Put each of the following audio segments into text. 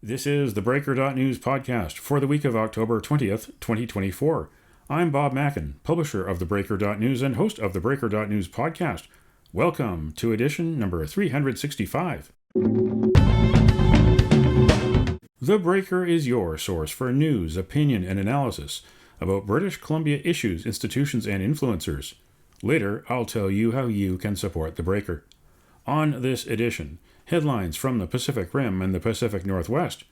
This is the Breaker.news podcast for the week of October 20th, 2024. I'm Bob Mackin, publisher of theBreaker.news and host of the Breaker.news podcast. Welcome to edition number 365. The Breaker is your source for news, opinion, and analysis about British Columbia issues, institutions, and influencers. Later, I'll tell you how you can support the Breaker. On this edition, headlines from the Pacific Rim and the Pacific Northwest.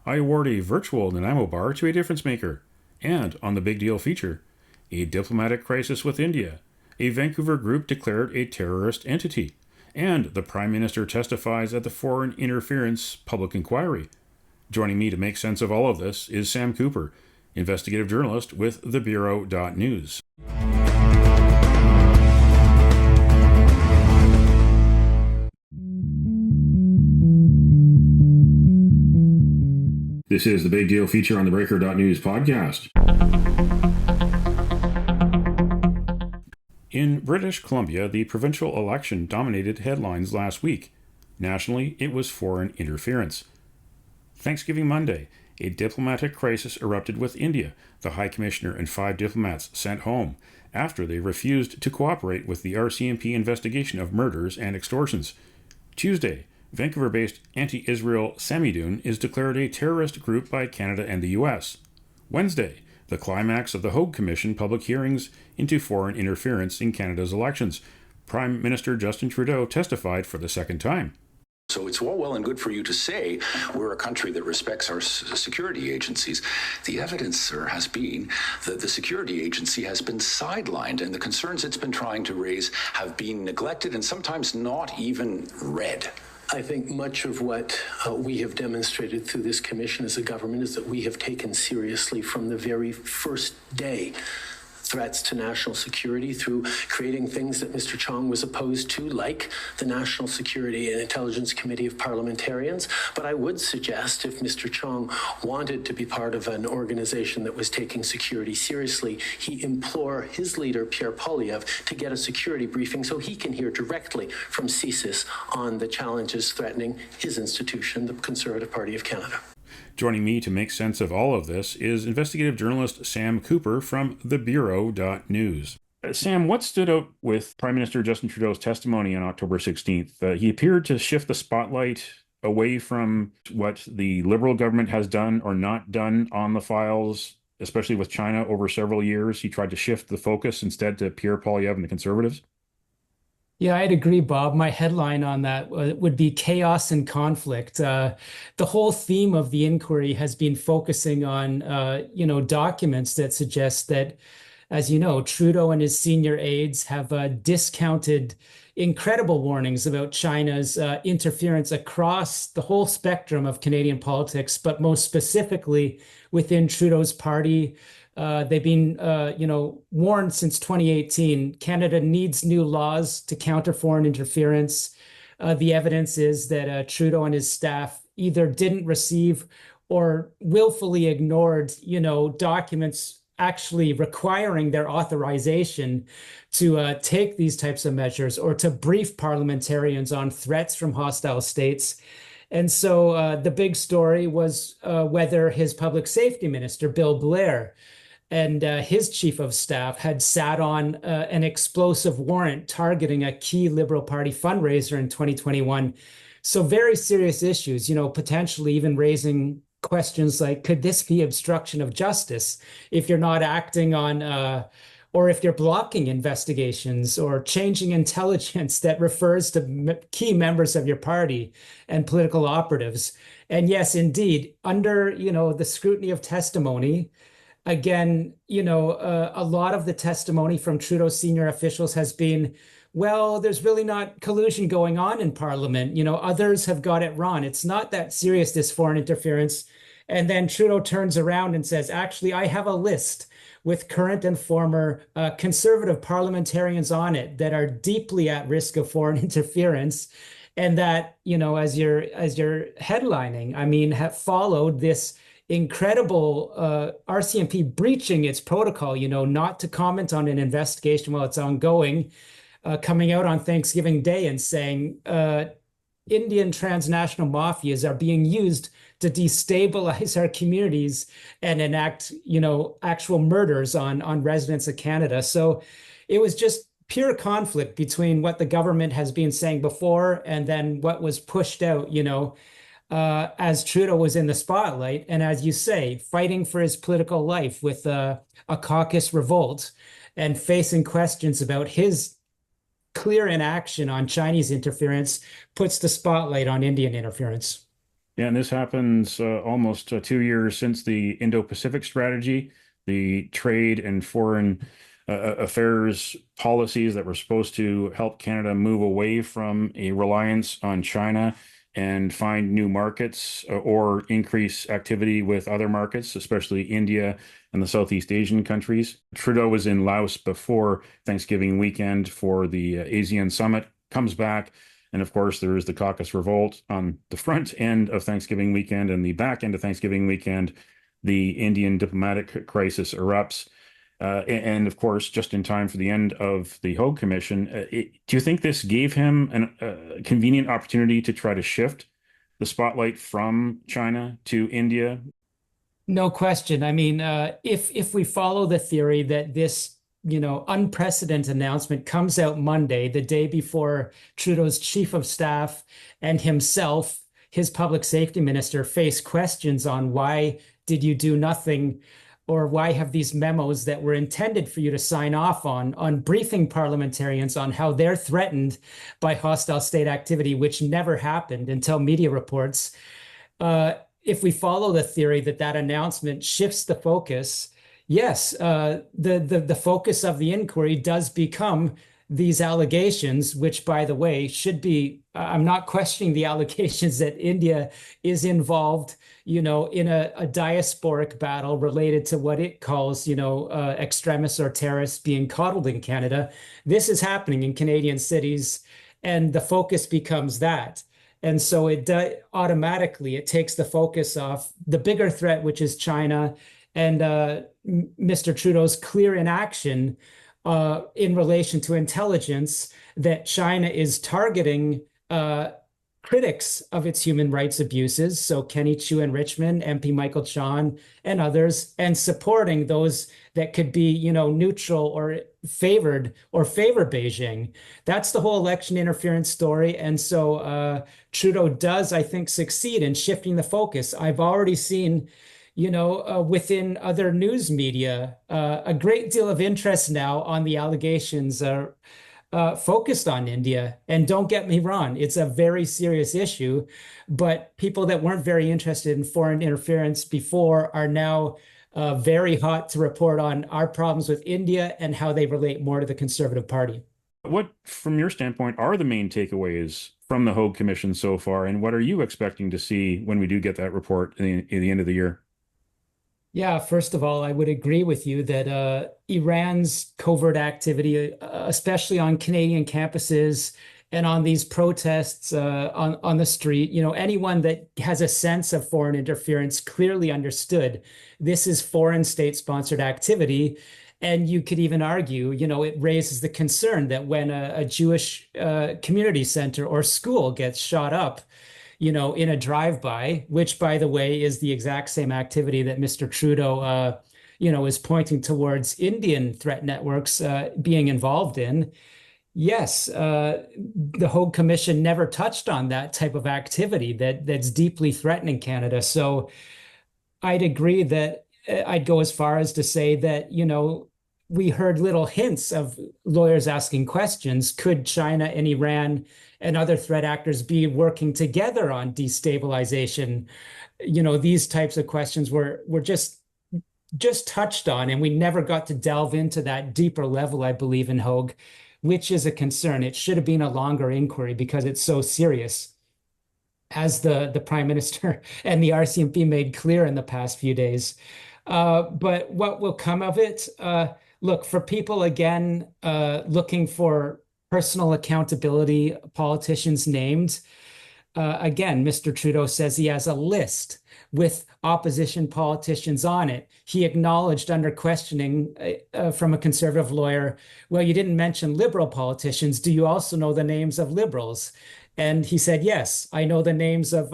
I award a virtual Nanaimo bar to a difference maker. And on the Big Deal feature, a diplomatic crisis with India. A Vancouver group declared a terrorist entity. And the Prime Minister testifies at the Foreign Interference Public Inquiry. Joining me to make sense of all of this is Sam Cooper, investigative journalist with theBureau.news. This is the Big Deal feature on the Breaker.news podcast. In British Columbia, the provincial election dominated headlines last week. Nationally, it was foreign interference. Thanksgiving Monday, a diplomatic crisis erupted with India. The High Commissioner and 5 diplomats sent home after they refused to cooperate with the RCMP investigation of murders and extortions. Tuesday, Vancouver-based anti-Israel Samidoun is declared a terrorist group by Canada and the U.S. Wednesday, the climax of the Hogue Commission public hearings into foreign interference in Canada's elections. Prime Minister Justin Trudeau testified for the second time. So it's all well and good for you to say we're a country that respects our security agencies. The evidence, sir, has been that the security agency has been sidelined and the concerns it's been trying to raise have been neglected and sometimes not even read. I think much of what we have demonstrated through this commission as a government is that we have taken seriously from the very first day threats to national security through creating things that Mr. Chong was opposed to, like the National Security and Intelligence Committee of Parliamentarians. But I would suggest if Mr. Chong wanted to be part of an organization that was taking security seriously, he implore his leader, Pierre Poilievre, to get a security briefing so he can hear directly from CSIS on the challenges threatening his institution, the Conservative Party of Canada. Joining me to make sense of all of this is investigative journalist Sam Cooper from theBureau.news. Sam, what stood out with Prime Minister Justin Trudeau's testimony on October 16th? He appeared to shift the spotlight away from what the Liberal government has done or not done on the files, especially with China over several years. He tried to shift the focus instead to Pierre Poilievre and the Conservatives. Yeah, I'd agree, Bob. My headline on that would be chaos and conflict. The whole theme of the inquiry has been focusing on, documents that suggest that, as you know, Trudeau and his senior aides have discounted incredible warnings about China's interference across the whole spectrum of Canadian politics, but most specifically within Trudeau's party. They've been, warned since 2018. Canada needs new laws to counter foreign interference. The evidence is that Trudeau and his staff either didn't receive or willfully ignored, documents actually requiring their authorization to take these types of measures or to brief parliamentarians on threats from hostile states. And so the big story was whether his public safety minister, Bill Blair, and his chief of staff had sat on an explosive warrant targeting a key Liberal Party fundraiser in 2021. So very serious issues, potentially even raising questions like, could this be obstruction of justice if you're not acting on, or if you're blocking investigations or changing intelligence that refers to key members of your party and political operatives? And yes, indeed, under, the scrutiny of testimony, again, a lot of the testimony from Trudeau's senior officials has been, well, there's really not collusion going on in Parliament. Others have got it wrong. It's not that serious, this foreign interference. And then Trudeau turns around and says, actually, I have a list with current and former Conservative parliamentarians on it that are deeply at risk of foreign interference. And that, as you're headlining, have followed this incredible RCMP breaching its protocol, not to comment on an investigation while it's ongoing, coming out on Thanksgiving Day and saying Indian transnational mafias are being used to destabilize our communities and enact, actual murders on residents of Canada. So it was just pure conflict between what the government has been saying before and then what was pushed out, as Trudeau was in the spotlight. And as you say, fighting for his political life with a caucus revolt and facing questions about his clear inaction on Chinese interference puts the spotlight on Indian interference. Yeah, and this happens almost 2 years since the Indo-Pacific strategy, the trade and foreign affairs policies that were supposed to help Canada move away from a reliance on China and find new markets or increase activity with other markets, especially India and the Southeast Asian countries. Trudeau was in Laos before Thanksgiving weekend for the ASEAN summit, comes back. And of course, there is the caucus revolt on the front end of Thanksgiving weekend, and the back end of Thanksgiving weekend, the Indian diplomatic crisis erupts. And of course, just in time for the end of the Hogue Commission, do you think this gave him a convenient opportunity to try to shift the spotlight from China to India? No question. I mean, if we follow the theory that this, unprecedented announcement comes out Monday, the day before Trudeau's chief of staff and himself, his public safety minister, face questions on why did you do nothing, or why have these memos that were intended for you to sign off on briefing parliamentarians on how they're threatened by hostile state activity, which never happened until media reports. If we follow the theory that that announcement shifts the focus, yes, the focus of the inquiry does become these allegations, which, by the way, should be, I'm not questioning the allegations that India is involved, in a diasporic battle related to what it calls, extremists or terrorists being coddled in Canada. This is happening in Canadian cities, and the focus becomes that. And so automatically it takes the focus off the bigger threat, which is China, and Mr. Trudeau's clear inaction in relation to intelligence that China is targeting critics of its human rights abuses, so Kenny Chiu in Richmond, MP Michael Chan, and others, and supporting those that could be, neutral or favor Beijing. That's the whole election interference story. And so Trudeau does, I think, succeed in shifting the focus. I've already seen, within other news media, a great deal of interest now on the allegations focused on India. And don't get me wrong, it's a very serious issue, but people that weren't very interested in foreign interference before are now very hot to report on our problems with India and how they relate more to the Conservative Party. What, from your standpoint, are the main takeaways from the Hogue Commission so far, and what are you expecting to see when we do get that report in the end of the year? Yeah, first of all, I would agree with you that Iran's covert activity, especially on Canadian campuses and on these protests on the street, anyone that has a sense of foreign interference clearly understood this is foreign state-sponsored activity. And you could even argue, it raises the concern that when a Jewish community center or school gets shot up, in a drive-by, which, by the way, is the exact same activity that Mr. Trudeau, is pointing towards Indian threat networks being involved in. Yes, the Hogue Commission never touched on that type of activity that's deeply threatening Canada. So I'd agree that I'd go as far as to say that, we heard little hints of lawyers asking questions. Could China and Iran and other threat actors be working together on destabilization? These types of questions were just touched on, and we never got to delve into that deeper level, I believe, in Hogue, which is a concern. It should have been a longer inquiry because it's so serious, as the Prime Minister and the RCMP made clear in the past few days. But what will come of it? Look, for people, again, looking for personal accountability, politicians named, again, Mr. Trudeau says he has a list with opposition politicians on it. He acknowledged under questioning from a Conservative lawyer, well, you didn't mention Liberal politicians. Do you also know the names of Liberals? And he said, yes, I know the names of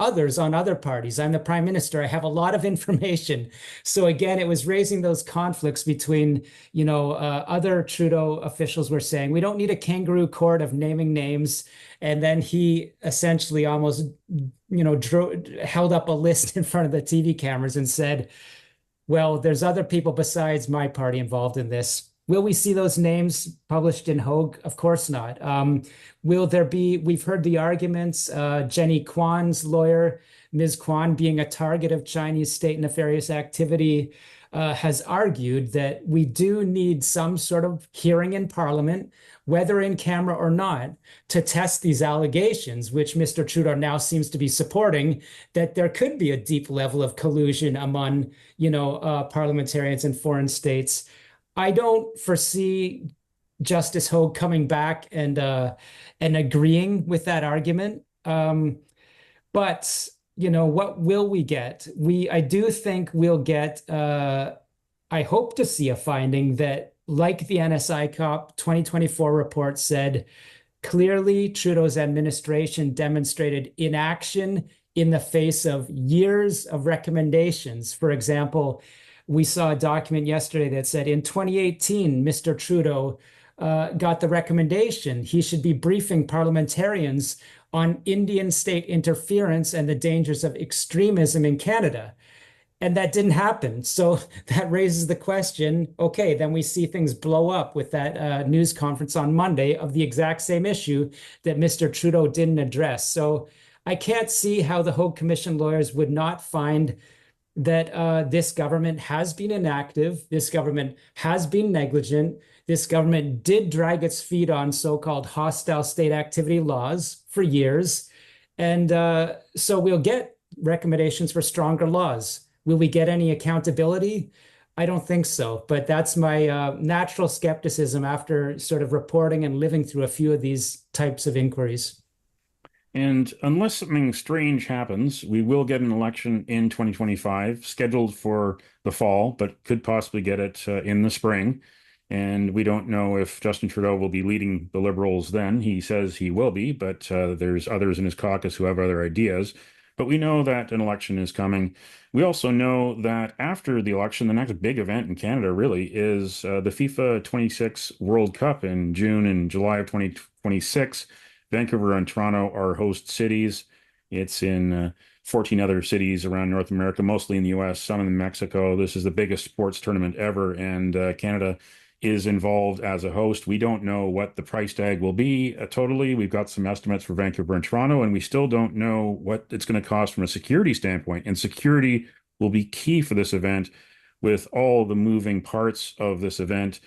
others on other parties. I'm the prime minister. I have a lot of information. So again, it was raising those conflicts between, other Trudeau officials were saying, we don't need a kangaroo court of naming names. And then he essentially almost, held up a list in front of the TV cameras and said, well, there's other people besides my party involved in this. Will we see those names published in Hogue? Of course not. Will there be, we've heard the arguments, Jenny Kwan's lawyer, Ms. Kwan, being a target of Chinese state nefarious activity, has argued that we do need some sort of hearing in Parliament, whether in camera or not, to test these allegations, which Mr. Trudeau now seems to be supporting, that there could be a deep level of collusion among, parliamentarians in foreign states. I don't foresee Justice Hogue coming back and agreeing with that argument. But what will we get? I do think we'll get. I hope to see a finding that, like the NSI COP 2024 report said, clearly Trudeau's administration demonstrated inaction in the face of years of recommendations. For example, we saw a document yesterday that said in 2018, Mr. Trudeau got the recommendation he should be briefing parliamentarians on Indian state interference and the dangers of extremism in Canada. And that didn't happen. So that raises the question, okay, then we see things blow up with that news conference on Monday of the exact same issue that Mr. Trudeau didn't address. So I can't see how the Hogue Commission lawyers would not find that this government has been inactive, this government has been negligent, this government did drag its feet on so-called hostile state activity laws for years. And so we'll get recommendations for stronger laws. Will we get any accountability? I don't think so. But that's my natural skepticism after sort of reporting and living through a few of these types of inquiries. And unless something strange happens, we will get an election in 2025, scheduled for the fall, but could possibly get it in the spring. And we don't know if Justin Trudeau will be leading the Liberals then. He says he will be, but there's others in his caucus who have other ideas. But we know that an election is coming. We also know that after the election, the next big event in Canada really is the FIFA 26 World Cup in June and July of 2026. Vancouver and Toronto are host cities. It's in 14 other cities around North America, mostly in the US, some in Mexico. This is the biggest sports tournament ever, and Canada is involved as a host. We don't know what the price tag will be totally. We've got some estimates for Vancouver and Toronto, and we still don't know what it's going to cost from a security standpoint. And security will be key for this event, with all the moving parts of this event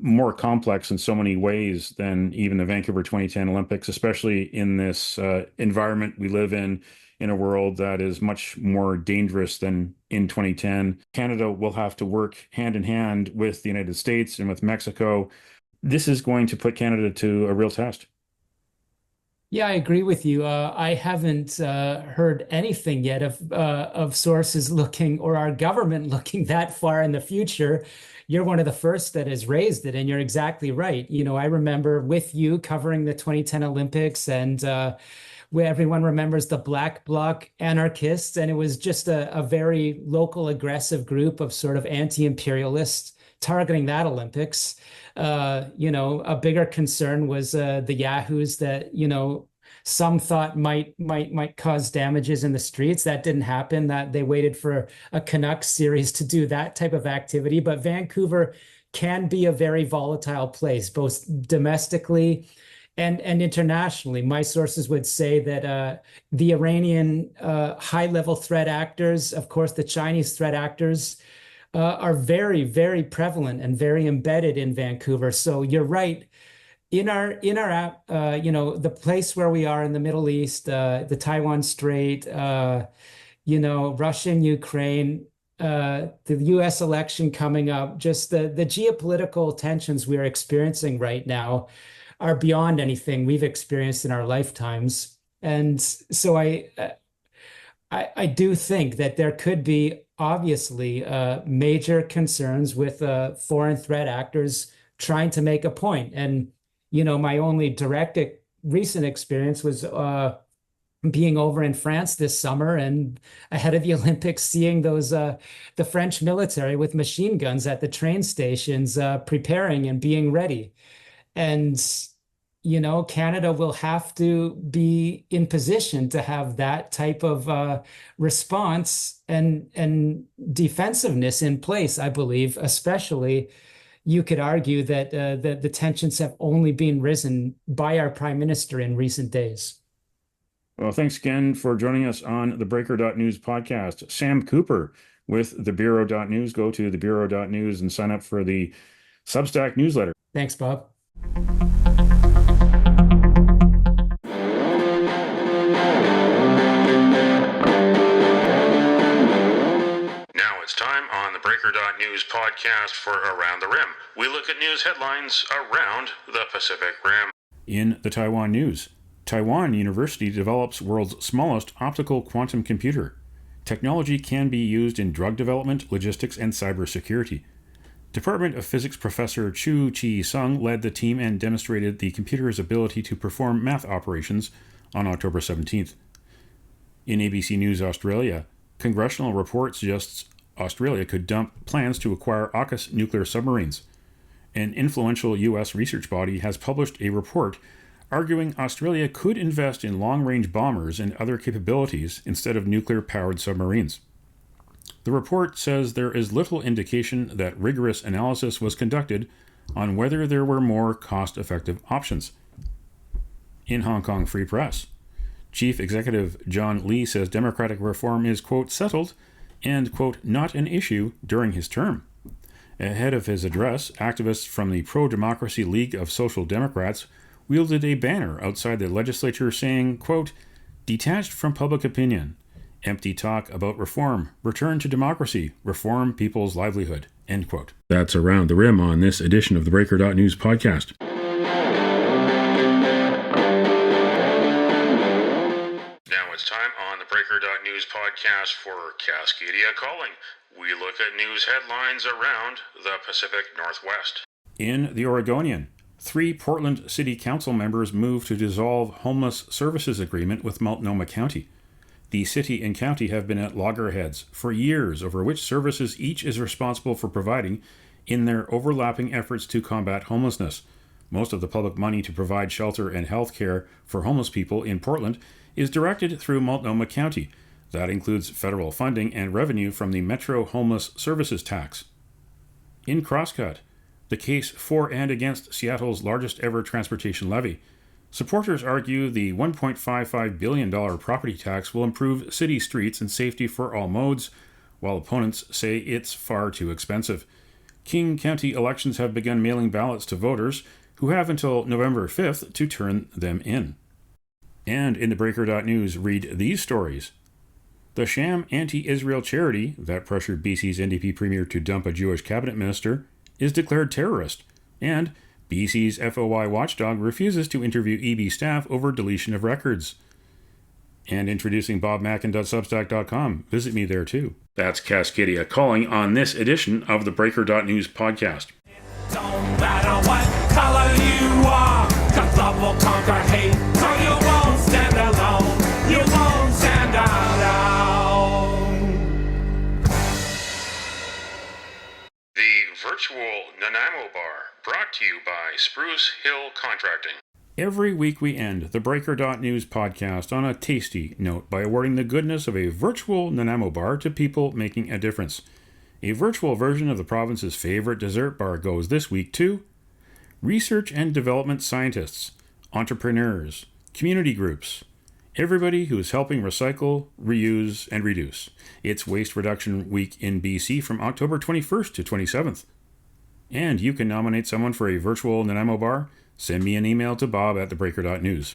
more complex in so many ways than even the Vancouver 2010 Olympics, especially in this environment we live in a world that is much more dangerous than in 2010. Canada will have to work hand in hand with the United States and with Mexico. This is going to put Canada to a real test. Yeah, I agree with you. I haven't heard anything yet of sources looking, or our government looking that far in the future. You're one of the first that has raised it, and you're exactly right. I remember with you covering the 2010 Olympics, and where everyone remembers the Black Bloc anarchists, and it was just a very local, aggressive group of sort of anti-imperialists targeting that Olympics. A bigger concern was the yahoos that some thought might cause damages in the streets. That didn't happen. That they waited for a Canucks series to do that type of activity. But Vancouver can be a very volatile place, both domestically and internationally. My sources would say that the Iranian high-level threat actors, of course, the Chinese threat actors, are very, very prevalent and very embedded in Vancouver. So you're right. In our the place where we are in the Middle East, the Taiwan Strait, Russia and Ukraine, the U.S. election coming up, just the geopolitical tensions we're experiencing right now are beyond anything we've experienced in our lifetimes. And so I do think that there could be obviously major concerns with foreign threat actors trying to make a point. And my only direct recent experience was being over in France this summer and ahead of the Olympics, seeing those the French military with machine guns at the train stations, preparing and being ready. And Canada will have to be in position to have that type of response and defensiveness in place, I believe. Especially, you could argue that the tensions have only been risen by our prime minister in recent days. Well, thanks again for joining us on the Breaker.news podcast. Sam Cooper with theBureau.news. Go to theBureau.news and sign up for the Substack newsletter. Thanks, Bob. Now it's time on the Breaker.news podcast for Around the Rim. We look at news headlines around the Pacific Rim. In the Taiwan news, Taiwan University develops world's smallest optical quantum computer. Technology can be used in drug development, logistics, and cybersecurity. Department of Physics professor Chu Chi-sung led the team and demonstrated the computer's ability to perform math operations on October 17th. In ABC News Australia, congressional report suggests Australia could dump plans to acquire AUKUS nuclear submarines. An influential U.S. research body has published a report arguing Australia could invest in long-range bombers and other capabilities instead of nuclear-powered submarines. The report says there is little indication that rigorous analysis was conducted on whether there were more cost-effective options. In Hong Kong Free Press, Chief Executive John Lee says democratic reform is, quote, settled and, quote, not an issue during his term. Ahead of his address, activists from the Pro-Democracy League of Social Democrats wielded a banner outside the legislature saying, quote, detached from public opinion, empty talk about reform, return to democracy, reform people's livelihood, end quote. That's Around the Rim on this edition of the Breaker.news podcast. Now it's time on the Breaker.news podcast for Cascadia Calling. We look at news headlines around the Pacific Northwest. In the Oregonian, 3 Portland City Council members moved to dissolve homeless services agreement with Multnomah County. The city and county have been at loggerheads for years over which services each is responsible for providing in their overlapping efforts to combat homelessness. Most of the public money to provide shelter and health care for homeless people in Portland is directed through Multnomah County. That includes federal funding and revenue from the Metro Homeless Services Tax. In Crosscut, the case for and against Seattle's largest ever transportation levy. Supporters argue the $1.55 billion property tax will improve city streets and safety for all modes, while opponents say it's far too expensive. King County elections have begun mailing ballots to voters who have until November 5th to turn them in. And in the Breaker.news, read these stories. The sham anti-Israel charity that pressured BC's NDP premier to dump a Jewish cabinet minister is declared terrorist, and BC's FOI watchdog refuses to interview EB staff over deletion of records. And introducing bobmackin.substack.com. Visit me there too. That's Cascadia Calling on this edition of the Breaker.news podcast. Don't matter what color you are, 'cause love will conquer hate, so you won't stand alone, you won't stand alone. The virtual Nanaimo Bar, brought to you by Spruce Hill Contracting. Every week we end the Breaker.news podcast on a tasty note by awarding the goodness of a virtual Nanaimo bar to people making a difference. A virtual version of the province's favorite dessert bar goes this week to research and development scientists, entrepreneurs, community groups, everybody who is helping recycle, reuse, and reduce. It's Waste Reduction Week in BC from October 21st to 27th. And you can nominate someone for a virtual Nanaimo bar. Send me an email to bob@theBreaker.news.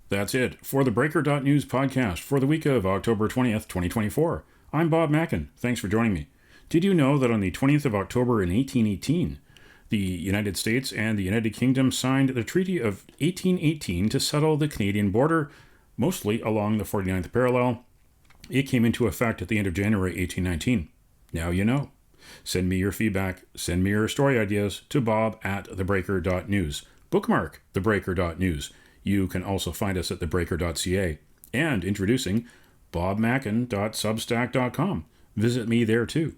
That's it for the Breaker.news podcast for the week of October 20th, 2024. I'm Bob Mackin. Thanks for joining me. Did you know that on the 20th of October in 1818, the United States and the United Kingdom signed the Treaty of 1818 to settle the Canadian border, mostly along the 49th parallel? It came into effect at the end of January 1819. Now you know. Send me your feedback, send me your story ideas to bob@theBreaker.news. Bookmark theBreaker.news. You can also find us at theBreaker.ca. And introducing bobmackin.substack.com. Visit me there too.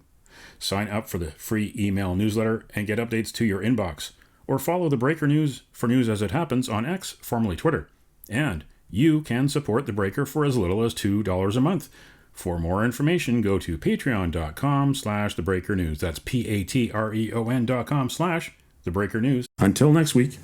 Sign up for the free email newsletter and get updates to your inbox. Or follow The Breaker News for news as it happens on X, formerly Twitter. And you can support The Breaker for as little as $2 a month. For more information, go to patreon.com/thebreakernews. That's patreon.com/thebreakernews. Until next week.